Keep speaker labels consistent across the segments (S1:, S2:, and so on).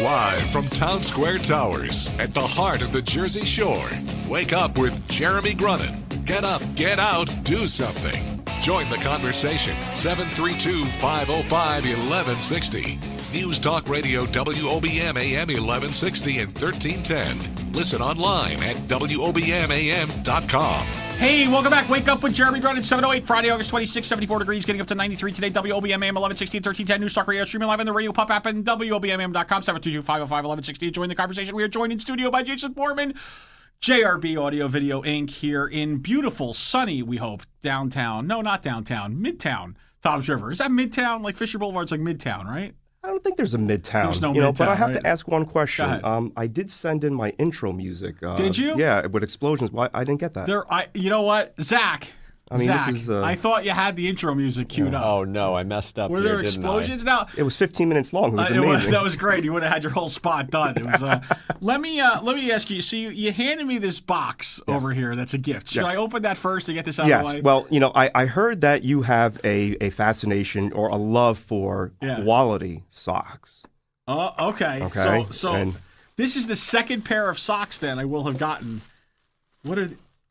S1: Live from Town Square Towers at the heart of the Jersey Shore. Wake up with Jeremy Grunin. Get up, get out, do something. Join the conversation. 732-505-1160. News Talk Radio WOBM AM 1160 and 1310. Listen online at WOBMAM.com.
S2: Hey, welcome back. Wake up with Jeremy Grunin, 7:08, Friday, August 26, 74 degrees, getting up to 93 today. WOBM AM 1160 and 1310. News Talk Radio, streaming live on the Radio Pop app and WOBMAM.com, 722-505-1160. Join the conversation. We are joined in studio by Jason Bohrman, JRB Audio Video Inc. here in beautiful, sunny, we hope, downtown. No, not downtown, Midtown, Toms River. Is that Midtown? Like Fisher Boulevard's like Midtown, right?
S3: I don't think there's a Midtown.
S2: There's no Midtown,
S3: but I have
S2: right?
S3: to ask one question.
S2: Go ahead.
S3: I did send in my intro music.
S2: Did you?
S3: Yeah, with explosions. Why I didn't get that?
S2: You know what, Zach?
S3: This is.
S2: I thought you had the intro music queued up.
S4: Oh no, I messed up.
S2: Were there explosions? Now
S3: it was 15 minutes long. It was amazing.
S2: That was great. You would have had your whole spot done. It was. Let me ask you. So you handed me this box over here. That's a gift. Should I open that first to get this out of the way?
S3: Yes. Well, I heard that you have a fascination or a love for quality socks.
S2: Oh, okay. So this is the second pair of socks then I will have gotten.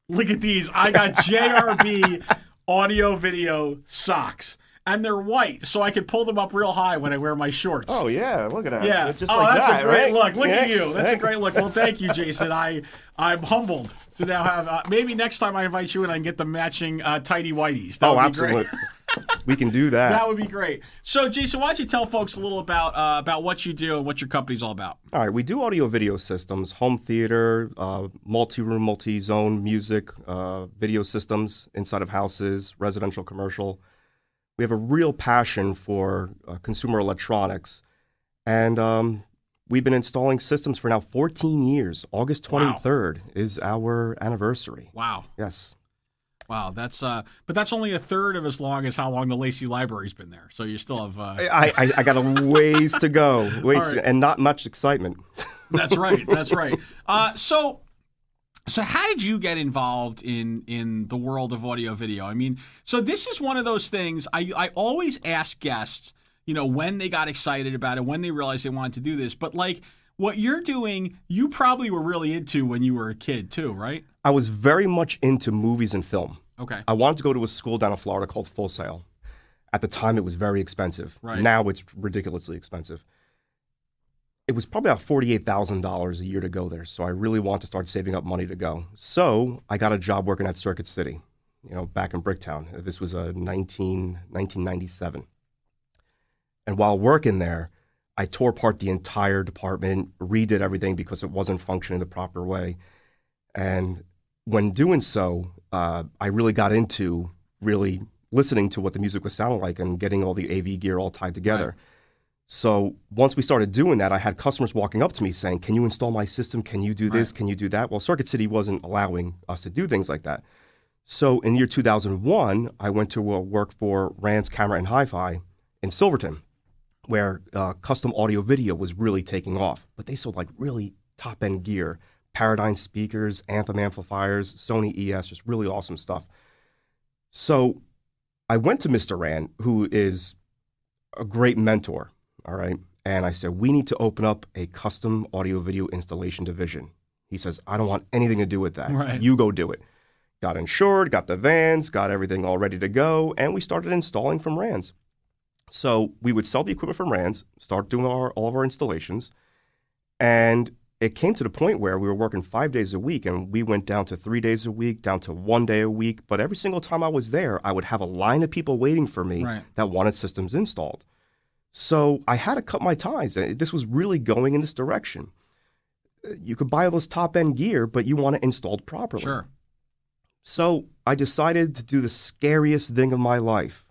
S2: Look at these. I got JRB audio video socks. And they're white, so I can pull them up real high when I wear my shorts.
S3: Oh, yeah. Look at that.
S2: Yeah.
S3: Just like
S2: that's
S3: that,
S2: a great
S3: right?
S2: look. Look at you. That's a great look. Well, thank you, Jason. I'm humbled to now have. Maybe next time I invite you and I can get the matching tighty whities. That would be
S3: absolutely.
S2: Great.
S3: We can do that.
S2: That would be great. So, Jason, why don't you tell folks a little about what you do and what your company's all about?
S3: All right. We do audio video systems, home theater, multi-room, multi-zone music, video systems inside of houses, residential, commercial. We have a real passion for consumer electronics, and we've been installing systems for now 14 years. August 23rd is our anniversary.
S2: Wow.
S3: Yes.
S2: Wow, but that's only a third of as long as how long the Lacey Library's been there. So you still have.
S3: I got a ways to go, and not much excitement.
S2: That's right. That's right. So how did you get involved in the world of audio video? I mean, so this is one of those things I always ask guests, when they got excited about it, when they realized they wanted to do this. But like what you're doing, you probably were really into when you were a kid too, right?
S3: I was very much into movies and film.
S2: Okay.
S3: I wanted to go to a school down in Florida called Full Sail. At the time, it was very expensive.
S2: Right.
S3: Now it's ridiculously expensive. It was probably about $48,000 a year to go there, so I really wanted to start saving up money to go. So I got a job working at Circuit City, back in Bricktown. This was 1997. And while working there, I tore apart the entire department, redid everything because it wasn't functioning the proper way. And when doing so, I really got into really listening to what the music was sounding like and getting all the AV gear all tied together. Right. So once we started doing that, I had customers walking up to me saying, can you install my system? Can you do this? Right. Can you do that? Well, Circuit City wasn't allowing us to do things like that. So in year 2001, I went to work for Rand's Camera and Hi-Fi in Silverton, where custom audio video was really taking off. But they sold like really top-end gear, Paradigm speakers, Anthem amplifiers, Sony ES, just really awesome stuff. So I went to Mr. Rand, who is a great mentor, all right? And I said, we need to open up a custom audio video installation division. He says, I don't want anything to do with that.
S2: Right.
S3: You go do it. Got insured, got the vans, got everything all ready to go, and we started installing from Rands. So we would sell the equipment from Rands, start doing all of our installations, and it came to the point where we were working 5 days a week, and we went down to 3 days a week, down to 1 day a week. But every single time I was there, I would have a line of people waiting for me that wanted systems installed. So I had to cut my ties. This was really going in this direction. You could buy all this top-end gear, but you want it installed properly.
S2: Sure.
S3: So I decided to do the scariest thing of my life,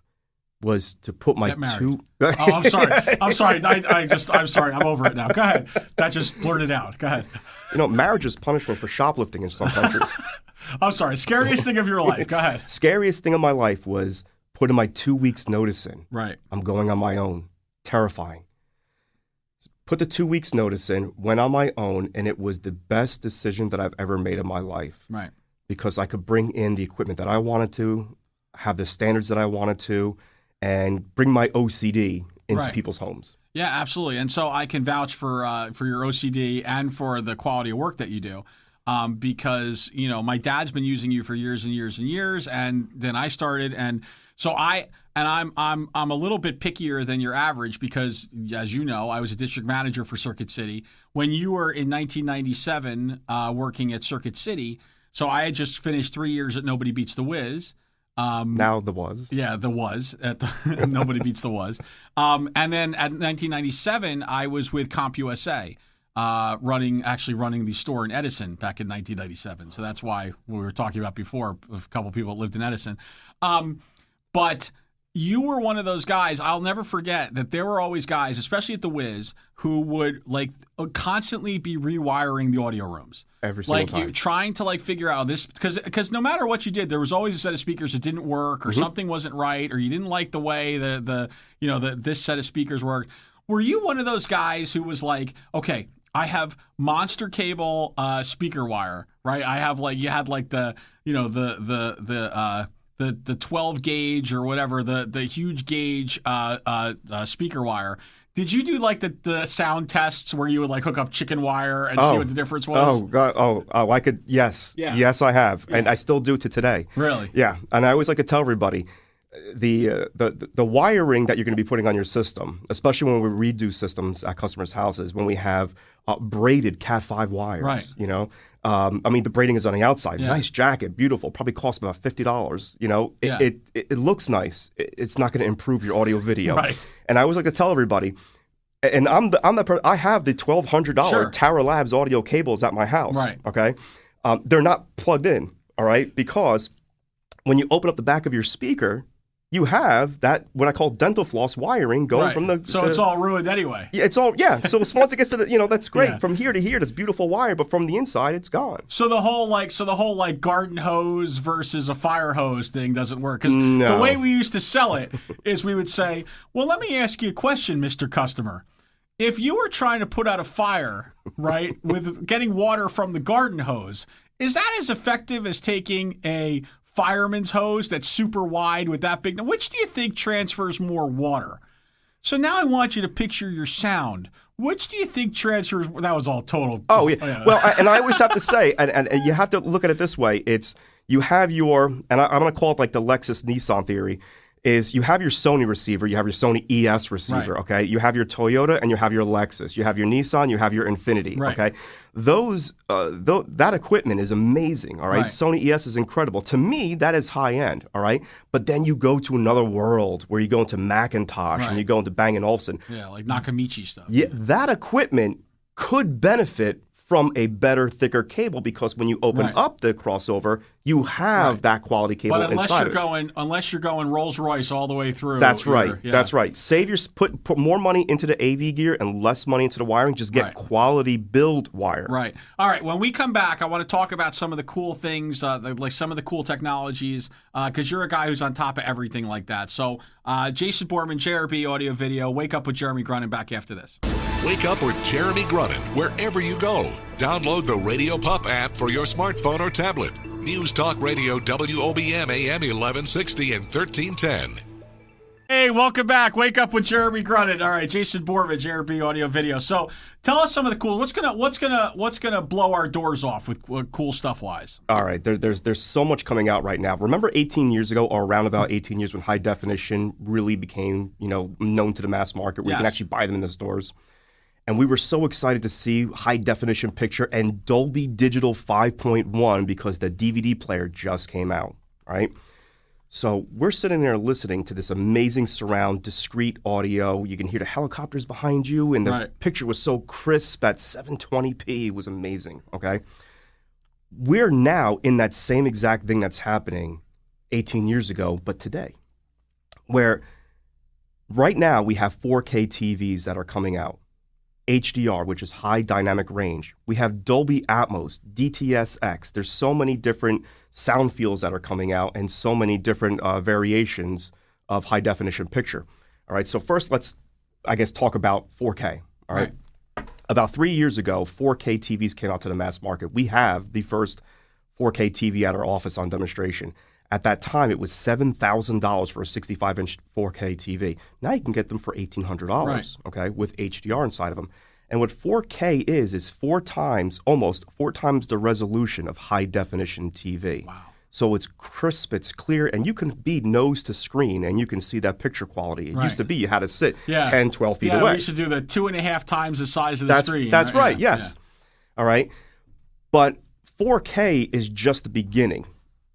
S3: was to put my two...
S2: Oh, I'm sorry. I'm sorry. I'm sorry. I'm over it now. Go ahead. That just blurted out. Go ahead.
S3: Marriage is punishment for shoplifting in some countries.
S2: I'm sorry. Scariest thing of your life. Go ahead.
S3: Scariest thing of my life was putting my 2 weeks notice in.
S2: Right.
S3: I'm going on my own. Terrifying. Put the 2 weeks notice in, went on my own, and it was the best decision that I've ever made in my life.
S2: Right.
S3: Because I could bring in the equipment that I wanted to, have the standards that I wanted to, and bring my OCD into
S2: Right.
S3: people's homes.
S2: Yeah, absolutely. And so I can vouch for your OCD and for the quality of work that you do. Because, my dad's been using you for years and years and years, and then I started, and so I'm a little bit pickier than your average because, as you know, I was a district manager for Circuit City when you were in 1997 working at Circuit City. So I had just finished 3 years at Nobody Beats the Wiz.
S3: Now the was.
S2: Yeah, the was at the, Nobody Beats the Was. And then at 1997, I was with CompUSA. Running the store in Edison back in 1997. So that's why we were talking about before a couple of people that lived in Edison. But you were one of those guys. I'll never forget that there were always guys, especially at the Wiz, who would constantly be rewiring the audio rooms.
S3: Every single time.
S2: You trying to figure out this because no matter what you did, there was always a set of speakers that didn't work or something wasn't right or you didn't like the way this set of speakers worked. Were you one of those guys who was like, okay, I have monster cable speaker wire, right? I have you had the 12 gauge or whatever, the huge gauge speaker wire. Did you do the sound tests where you would hook up chicken wire and see what the difference was?
S3: Oh God! I could. Yes,
S2: Yeah.
S3: Yes, I have, and I still do to today.
S2: Really?
S3: Yeah, and I always like to tell everybody the wiring that you're going to be putting on your system, especially when we redo systems at customers' houses, when we have braided Cat5 wires.
S2: Right.
S3: The braiding is on the outside.
S2: Yeah.
S3: Nice jacket, beautiful. Probably costs about $50. It looks nice. It's not going to improve your audio video.
S2: Right.
S3: And I always like to tell everybody. And I have the $1,200
S2: Sure.
S3: Tower Labs audio cables at my house.
S2: Right.
S3: Okay. They're not plugged in. All right. Because when you open up the back of your speaker, you have that what I call dental floss wiring going
S2: Right.
S3: from the.
S2: So it's all ruined anyway.
S3: Yeah, it's all So once it gets to that's great
S2: Yeah.
S3: from here to here. That's beautiful wire, but from the inside, it's gone.
S2: So the whole garden hose versus a fire hose thing doesn't work because
S3: No.
S2: the way we used to sell it is we would say, "Well, let me ask you a question, Mr. Customer. If you were trying to put out a fire, right, with getting water from the garden hose, is that as effective as taking a fireman's hose that's super wide with that big? Which do you think transfers more water? So now I want you to picture your sound. Which do you think transfers? That was all total.
S3: Oh yeah. Well, and I always have to say, and you have to look at it this way: it's you have your, and I'm going to call it the Lexus Nissan theory. Is you have your Sony receiver, you have your Sony ES receiver,
S2: Right.
S3: Okay? You have your Toyota and you have your Lexus. You have your Nissan, you have your Infiniti,
S2: Right.
S3: okay? Those, that equipment is amazing, all right?
S2: Right.
S3: Sony ES is incredible. To me, that is high end, all right? But then you go to another world where you go into Macintosh
S2: Right.
S3: and you go into Bang & Olufsen.
S2: Yeah, like Nakamichi stuff.
S3: Yeah, that equipment could benefit from a better, thicker cable because when you open
S2: Right.
S3: up the crossover, you have
S2: Right.
S3: that quality cable
S2: But
S3: inside of it.
S2: unless you're going Rolls Royce all the way through.
S3: That's right.
S2: Yeah.
S3: That's right. Save your put more money into the AV gear and less money into the wiring. Just get
S2: Right.
S3: quality build wire.
S2: Right. All right. When we come back, I want to talk about some of the cool things, like some of the cool technologies, because you're a guy who's on top of everything like that. So, Jason Bohrman, JRB Audio Video. Wake Up with Jeremy Grunin. Back after this.
S1: Wake up with Jeremy Grunin wherever you go. Download the Radio Pup app for your smartphone or tablet. News Talk Radio WOBM AM 1160 and 1310.
S2: Hey, welcome back. Wake Up with Jeremy Grunin. All right, Jason Bohrman, JRB Audio Video. So, tell us some of the cool. What's gonna blow our doors off with cool stuff wise?
S3: All right. There's so much coming out right now. Remember 18 years ago, or around about 18 years, when high definition really became known to the mass market, where you can
S2: Yes.
S3: actually buy them in the stores. And we were so excited to see high definition picture and Dolby Digital 5.1 because the DVD player just came out, right? So we're sitting there listening to this amazing surround, discrete audio. You can hear the helicopters behind you, and the
S2: Right.
S3: picture was so crisp at 720p. It was amazing, okay? We're now in that same exact thing that's happening 18 years ago, but today, where right now we have 4K TVs that are coming out. HDR, which is high dynamic range. We have Dolby Atmos, DTS:X. There's so many different sound fields that are coming out and so many different variations of high definition picture. All right, so first let's, talk about 4K. All right. About 3 years ago, 4K TVs came out to the mass market. We have the first 4K TV at our office on demonstration. At that time, it was $7,000 for a 65-inch 4K TV. Now you can get them for $1,800,
S2: Right.
S3: okay, with HDR inside of them. And what 4K is almost four times the resolution of high-definition TV.
S2: Wow.
S3: So it's crisp, it's clear, and you can be nose to screen, and you can see that picture quality. It used to be you had to sit 10, 12 feet away.
S2: Yeah, we should do the 2.5 times the size of the screen.
S3: That's right,
S2: Yeah,
S3: yes. All right. But 4K is just the beginning.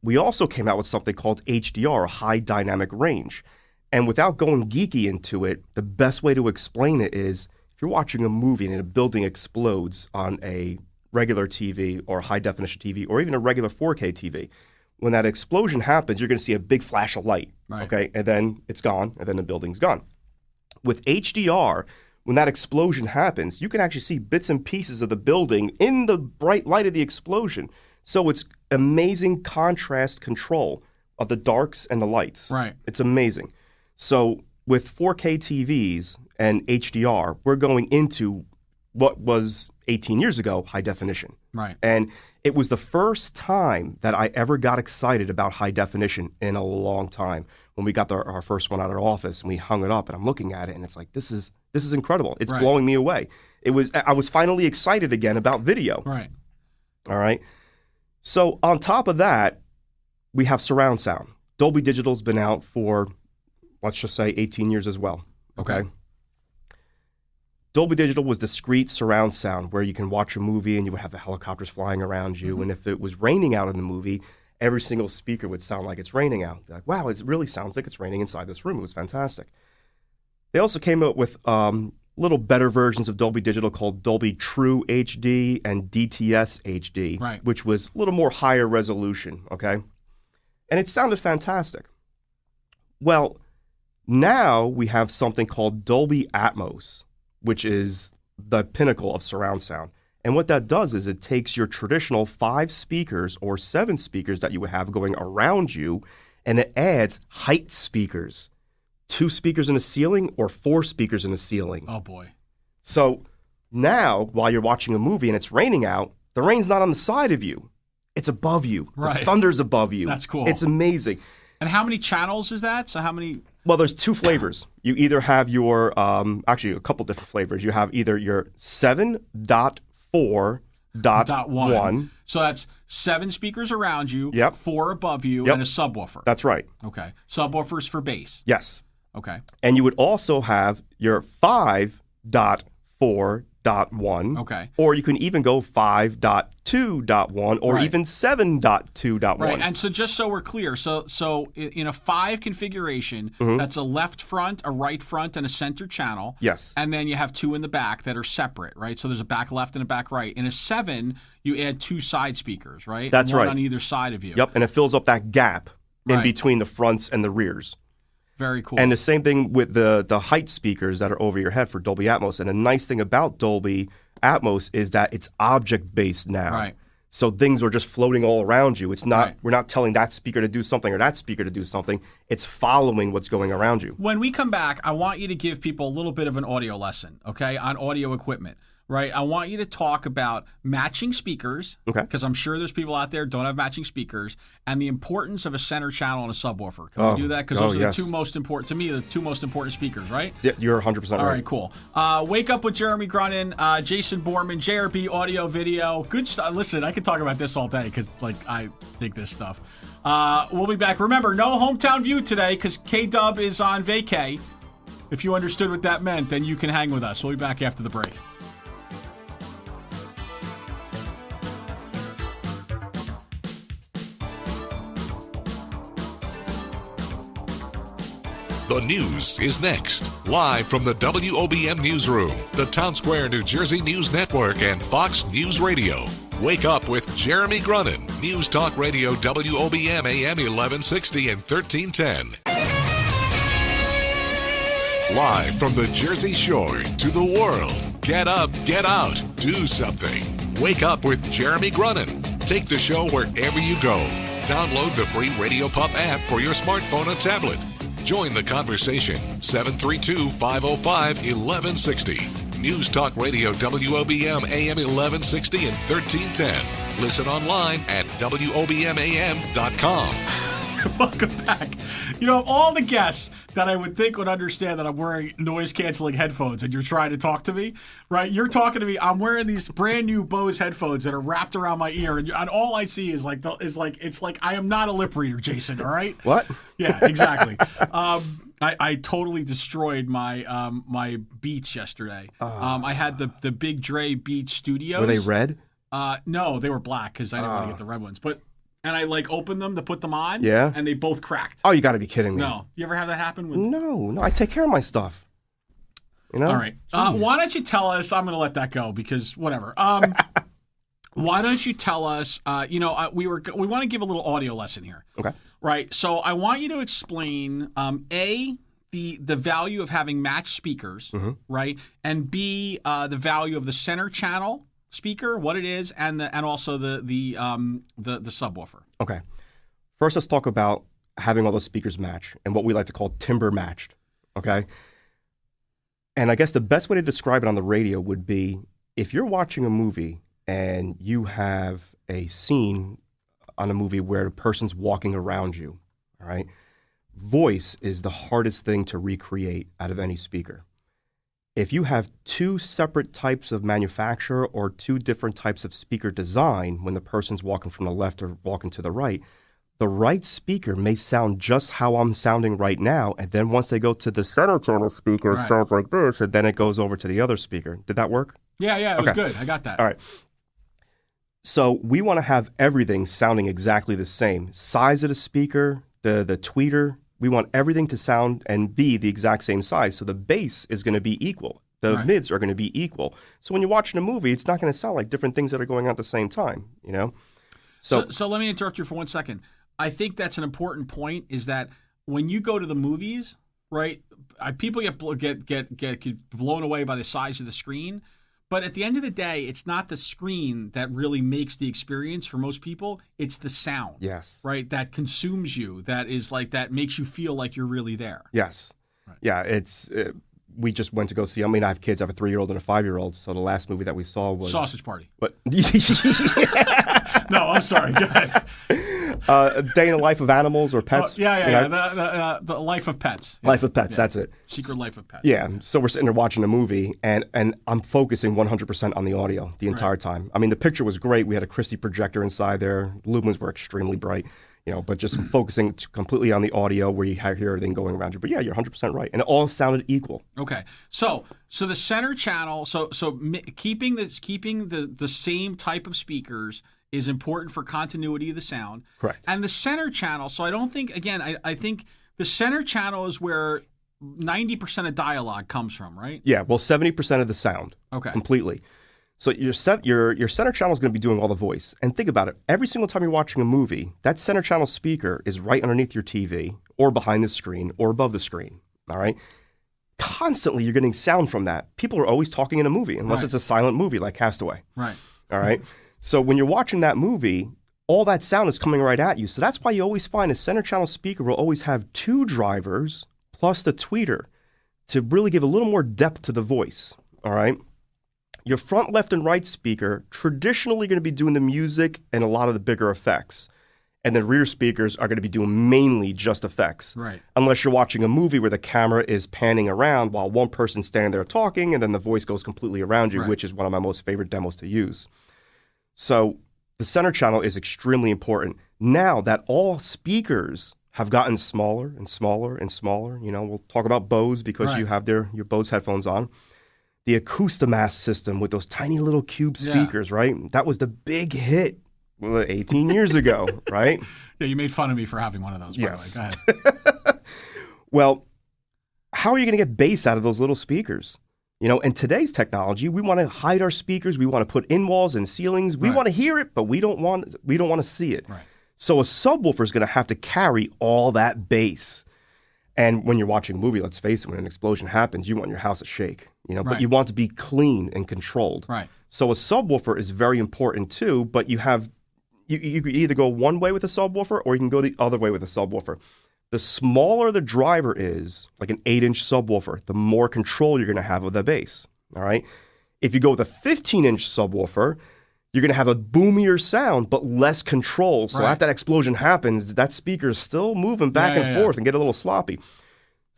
S3: We also came out with something called HDR, High Dynamic Range. And without going geeky into it, the best way to explain it is if you're watching a movie and a building explodes on a regular TV or high-definition TV or even a regular 4K TV, when that explosion happens, you're going to see a big flash of light, okay? And then it's gone, and then the building's gone. With HDR, when that explosion happens, you can actually see bits and pieces of the building in the bright light of the explosion. So it's amazing contrast control of the darks and the lights.
S2: Right.
S3: It's amazing. So with 4K TVs and HDR, we're going into what was 18 years ago, high definition.
S2: Right.
S3: And it was the first time that I ever got excited about high definition in a long time. When we got our first one out of our office and we hung it up and I'm looking at it and it's like, this is incredible. It's blowing me away. I was finally excited again about video.
S2: Right.
S3: All right. So on top of that, we have surround sound. Dolby Digital's been out for, let's just say 18 years as well. Okay. Dolby Digital was discrete surround sound where you can watch a movie and you would have the helicopters flying around you. And if it was raining out in the movie, every single speaker would sound like it's raining out. Like, wow, it really sounds like it's raining inside this room. It was fantastic. They also came up with little better versions of Dolby Digital called Dolby True HD and DTS HD, which was a little more higher resolution, okay? And it sounded fantastic. Well, now we have something called Dolby Atmos, which is the pinnacle of surround sound. And what that does is it takes your traditional 5 speakers or 7 speakers that you would have going around you, and it adds height speakers. 2 speakers in a ceiling or 4 speakers in a ceiling.
S2: Oh, boy.
S3: So now, while you're watching a movie and it's raining out, the rain's not on the side of you. It's above you.
S2: Right.
S3: The thunder's above you.
S2: That's cool.
S3: It's amazing.
S2: And how many channels is that? So how many?
S3: Well, there's 2 flavors. You either have your, actually a couple different flavors. You have either your 7.4.1.
S2: So that's 7 speakers around you, 4 above you, and a subwoofer.
S3: That's right.
S2: Okay. Subwoofers for bass.
S3: Yes.
S2: Okay.
S3: And you would also have your 5.4.1.
S2: Okay.
S3: Or you can even go 5.2.1 or even 7.2.1.
S2: Right. And so just so we're clear, so in a 5 configuration, that's a left front, a right front, and a center channel.
S3: Yes.
S2: And then you have 2 in the back that are separate, right? So there's a back left and a back right. In a 7, you add 2 side speakers, right?
S3: That's
S2: One
S3: right.
S2: on either side of you.
S3: Yep. And it fills up that gap in between the fronts and the rears.
S2: Very cool.
S3: And the same thing with the height speakers that are over your head for Dolby Atmos. And the nice thing about Dolby Atmos is that it's object-based now.
S2: Right.
S3: So things are just floating all around you. It's not we're not telling that speaker to do something or that speaker to do something. It's following what's going around you.
S2: When we come back, I want you to give people a little bit of an audio lesson, okay, on audio equipment. Right, I want you to talk about matching speakers, because I'm sure there's people out there who don't have matching speakers, and the importance of a center channel and a subwoofer. Can we do that? Because those are the 2 most important, to me, the 2 most important speakers, right?
S3: Yeah, you're 100% right.
S2: All right, cool. Wake Up with Jeremy Grunin, Jason Bohrman, JRB audio, video. Good stuff. Listen, I could talk about this all day because, I think this stuff. We'll be back. Remember, no hometown view today because K-Dub is on vacay. If you understood what that meant, then you can hang with us. We'll be back after the break.
S1: The news is next. Live from the WOBM Newsroom, the Town Square, New Jersey News Network, and Fox News Radio. Wake up with Jeremy Grunin. News Talk Radio WOBM AM 1160 and 1310. Live from the Jersey Shore to the world. Get up, get out, do something. Wake up with Jeremy Grunin. Take the show wherever you go. Download the free Radio Pup app for your smartphone or tablet. Join the conversation, 732-505-1160. News Talk Radio WOBM AM 1160 and 1310. Listen online at WOBMAM.com.
S2: Welcome back. You know, of all the guests that I would think would understand that I'm wearing noise-canceling headphones and you're trying to talk to me, right? You're talking to me. I'm wearing these brand new Bose headphones that are wrapped around my ear, and all I see is it's like I am not a lip reader, Jason. All right?
S3: What?
S2: Yeah, exactly. I totally destroyed my my Beats yesterday. I had the Big Dre Beats Studios.
S3: Were they red?
S2: No, they were black because I didn't want to get the red ones. And I opened them to put them on.
S3: Yeah.
S2: And they both cracked.
S3: Oh, you got to be kidding me.
S2: No. You ever have that happen?
S3: No, I take care of my stuff. You know?
S2: All right. Why don't you tell us? I'm going to let that go because whatever. Why don't you tell us? We want to give a little audio lesson here.
S3: Okay.
S2: Right. So I want you to explain the value of having matched speakers, right, and B the value of the center channel speaker, what it is, and also the subwoofer.
S3: Okay. First, let's talk about having all the speakers match and what we like to call timbre matched. Okay. And I guess the best way to describe it on the radio would be if you're watching a movie and you have a scene on a movie where a person's walking around you, all right? Voice is the hardest thing to recreate out of any speaker. If you have two separate types of manufacturer or two different types of speaker design when the person's walking from the left or walking to the right speaker may sound just how I'm sounding right now, and then once they go to the center channel speaker, it sounds like this, and then it goes over to the other speaker. Did that work?
S2: Yeah, it was good. I got that.
S3: All right. So we want to have everything sounding exactly the same. Size of the speaker, the tweeter, we want everything to sound and be the exact same size. So the bass is going to be equal. The mids are going to be equal. So when you're watching a movie, it's not going to sound like different things that are going on at the same time, you know?
S2: So let me interrupt you for 1 second. I think that's an important point is that when you go to the movies, right, people get blown away by the size of the screen. But at the end of the day, it's not the screen that really makes the experience for most people. It's the sound.
S3: Yes.
S2: Right? That consumes you. That is that makes you feel like you're really there.
S3: Yes.
S2: Right.
S3: Yeah, we just went to go see, I have kids. I have a 3-year-old and a 5-year-old. So the last movie that we saw was...
S2: Sausage Party.
S3: What?
S2: No, I'm sorry. Go ahead.
S3: A Day in the Life of Animals or Pets.
S2: The Life of Pets.
S3: Life of Pets, that's it.
S2: Secret Life of Pets.
S3: Yeah, so we're sitting there watching a movie, and I'm focusing 100% on the audio the entire time. The picture was great. We had a Christie projector inside there. Lumens were extremely bright, but just focusing completely on the audio where you hear everything going around you. But yeah, you're 100% right. And it all sounded equal.
S2: Okay. So the center channel, keeping the same type of speakers is important for continuity of the sound.
S3: Correct.
S2: And the center channel, so I don't think, again, I think the center channel is where 90% of dialogue comes from, right?
S3: Yeah, well, 70% of the sound.
S2: Okay.
S3: Completely. So your center channel is going to be doing all the voice. And think about it. Every single time you're watching a movie, that center channel speaker is right underneath your TV or behind the screen or above the screen, all right? Constantly, you're getting sound from that. People are always talking in a movie, unless it's a silent movie like Castaway.
S2: Right.
S3: All right? So when you're watching that movie, all that sound is coming right at you. So that's why you always find a center channel speaker will always have two drivers plus the tweeter to really give a little more depth to the voice. All right. Your front left and right speaker traditionally going to be doing the music and a lot of the bigger effects. And the rear speakers are going to be doing mainly just effects.
S2: Right.
S3: Unless you're watching a movie where the camera is panning around while one person's standing there talking and then the voice goes completely around you, which is one of my most favorite demos to use. So the center channel is extremely important. Now that all speakers have gotten smaller and smaller and smaller, we'll talk about Bose because you have your Bose headphones on. The Acoustimass system with those tiny little cube speakers, right? That was the big hit 18 years ago, right?
S2: Yeah, you made fun of me for having one of those, by the way. Go ahead.
S3: Well, how are you going to get bass out of those little speakers? In today's technology, we want to hide our speakers. We want to put in walls and ceilings. We want to hear it, but we don't want to see it.
S2: Right.
S3: So a subwoofer is going to have to carry all that bass. And when you're watching a movie, let's face it, when an explosion happens, you want your house to shake. But you want to be clean and controlled.
S2: Right.
S3: So a subwoofer is very important too. But you could either go one way with a subwoofer or you can go the other way with a subwoofer. The smaller the driver is, like an 8-inch subwoofer, the more control you're going to have of the bass, all right? If you go with a 15-inch subwoofer, you're going to have a boomier sound, but less control. So
S2: Right.
S3: after that explosion happens, that speaker is still moving back and forth and get a little sloppy.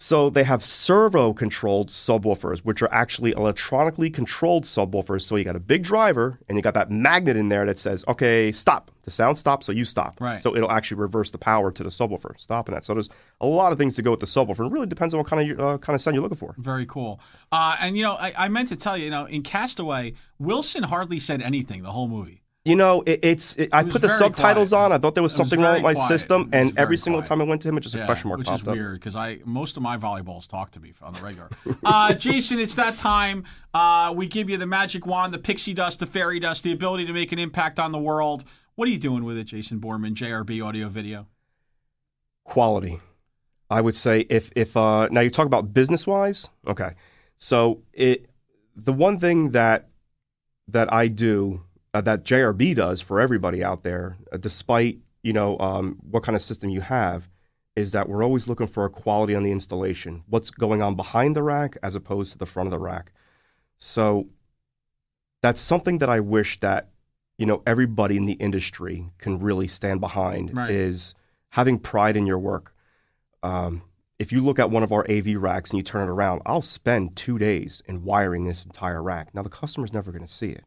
S3: So they have servo-controlled subwoofers, which are actually electronically controlled subwoofers. So you got a big driver, and you got that magnet in there that says, okay, stop. The sound stops, so you stop.
S2: Right.
S3: So it'll actually reverse the power to the subwoofer, stopping that. So there's a lot of things to go with the subwoofer. It really depends on what kind of sound you're looking for.
S2: Very cool. And, I meant to tell you, in Castaway, Wilson hardly said anything the whole movie.
S3: I put the subtitles on. I thought there was something wrong with my system, and every single time I went to him, it just a question mark popped up.
S2: Which is weird, because most of my volleyballs talk to me on the regular. Jason, it's that time. We give you the magic wand, the pixie dust, the fairy dust, the ability to make an impact on the world. What are you doing with it, Jason Bohrman, JRB Audio Video?
S3: Quality. I would say if now you talk about business-wise, okay. So the one thing that I do, that JRB does for everybody out there, despite what kind of system you have, is that we're always looking for a quality on the installation. What's going on behind the rack as opposed to the front of the rack. So that's something that I wish that everybody in the industry can really stand behind,
S2: right.
S3: is having pride in your work. If you look at one of our AV racks and you turn it around, I'll spend 2 days in wiring this entire rack. Now the customer's never going to see it,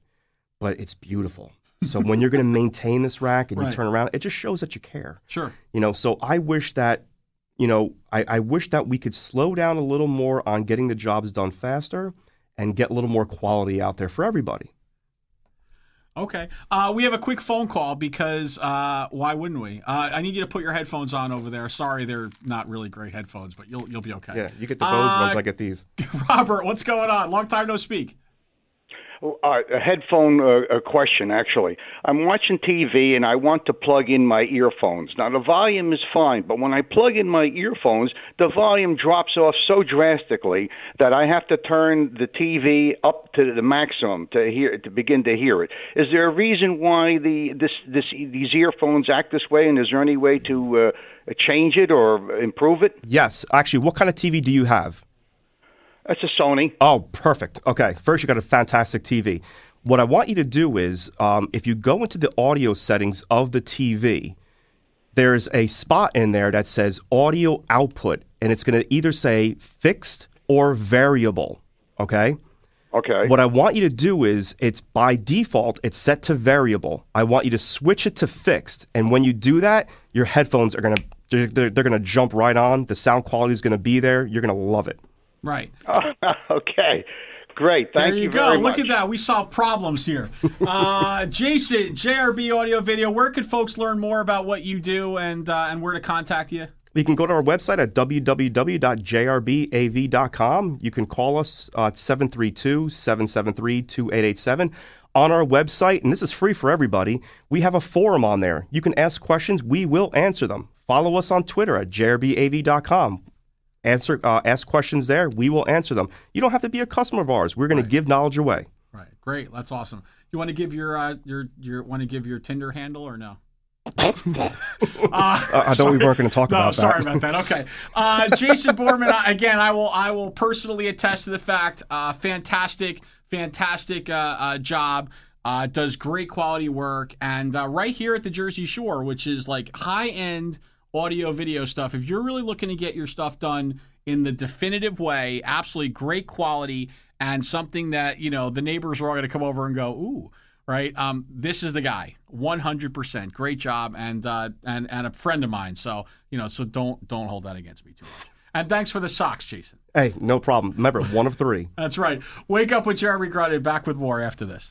S3: but it's beautiful. So when you're going to maintain this rack and
S2: right.
S3: you turn around, it just shows that you care.
S2: Sure.
S3: So I wish that, I wish that we could slow down a little more on getting the jobs done faster and get a little more quality out there for everybody.
S2: Okay. We have a quick phone call because why wouldn't we? I need you to put your headphones on over there. Sorry, they're not really great headphones, but you'll be okay.
S3: Yeah, you get the Bose ones, I get these.
S2: Robert, what's going on? Long time no speak.
S4: A headphone question, actually. I'm watching TV and I want to plug in my earphones. Now, the volume is fine, but when I plug in my earphones, the volume drops off so drastically that I have to turn the TV up to the maximum to begin to hear it. Is there a reason why these earphones act this way, and is there any way to change it or improve it?
S3: Yes. Actually, what kind of TV do you have?
S4: That's a Sony.
S3: Oh, perfect. Okay. First, you got a fantastic TV. What I want you to do is, if you go into the audio settings of the TV, there's a spot in there that says audio output, and it's going to either say fixed or variable. Okay?
S4: Okay.
S3: What I want you to do is, it's by default, it's set to variable. I want you to switch it to fixed, and when you do that, your headphones are going to they're going to jump right on. The sound quality is going to be there. You're going to love it.
S2: Right.
S4: Okay. Great. Thank you
S2: go.
S4: very much.
S2: Look at that. We solve problems here. Jason, JRB Audio Video, where can folks learn more about what you do and where to contact you?
S3: You can go to our website at www.jrbav.com. You can call us at 732-773-2887. On our website, and this is free for everybody, we have a forum on there. You can ask questions. We will answer them. Follow us on Twitter at jrbav.com. Ask questions there. We will answer them. You don't have to be a customer of ours. We're going to give knowledge away.
S2: Right. Great. That's awesome. You want to give your Tinder handle or no?
S3: I thought we weren't going to talk about that.
S2: Sorry about that. Okay. Jason Bohrman, again, I will personally attest to the fact, fantastic job. Does great quality work. And right here at the Jersey Shore, which is like high-end audio video stuff, if you're really looking to get your stuff done in the definitive way, absolutely great quality, and something that the neighbors are all going to come over and go, ooh, right? This is the guy. 100%. Great job, and a friend of mine. So so don't hold that against me too much. And thanks for the socks, Jason.
S3: Hey, no problem. Remember, 1 of 3.
S2: That's right. Wake up with Jeremy Grunin. Back with more after this.